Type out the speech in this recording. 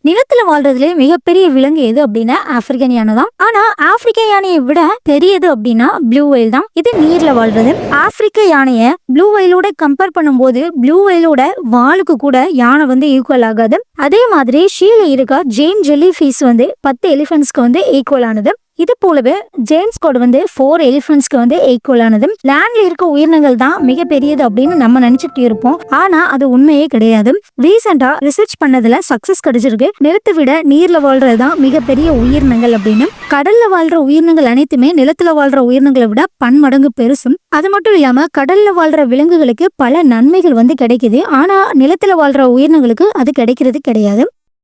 நிலத்துல வாழ்றதுல மிகப்பெரிய விலங்கு எது அப்படின்னா ஆப்பிரிக்கன் யானை தான். ஆனா ஆப்பிரிக்க யானையை விட பெரியது அப்படின்னா ப்ளூ வெயில் தான். இது நீர்ல வாழ்றது. ஆப்பிரிக்க யானைய ப்ளூ வெயிலோட கம்பேர் பண்ணும்போது ப்ளூ வெயிலோட வாலுக்கு கூட யானை ஈக்குவல் ஆகாது. அதே மாதிரி ஷீல இருக்க ஜெயின் ஜெல்லி ஃபிஷ் 10 எலிஃபென்ட்ஸ்க்கு ஈக்குவல் ஆனது. இது போலவே ஜேம்ஸ் கோட் 4 எலிஃபென்ட்ஸ்க்கு ஈக்குவல் ஆனது. லேண்ட்ல இருக்க உயிரினங்கள் தான் மிகப்பெரியது அப்படின்னு நம்ம நினைச்சிட்டு இருப்போம். ஆனா அது உண்மையே கிடையாது. ரீசெண்டா ரிசர்ச் பண்ணதுல சக்சஸ் கிடைச்சிருக்கு. நிலத்தை விட நீர்ல வாழ்றதுதான் மிகப்பெரிய உயிரினங்கள் அப்படின்னு. கடல்ல வாழ்ற உயிரினங்கள் அனைத்துமே நிலத்துல வாழ்ற உயிரினங்களை விட பன்மடங்கு பெருசும். அது மட்டும் இல்லாம கடல்ல வாழ்ற விலங்குகளுக்கு பல நன்மைகள் கிடைக்குது. ஆனா நிலத்துல வாழ்ற உயிரினங்களுக்கு அது கிடைக்கிறது கிடையாது.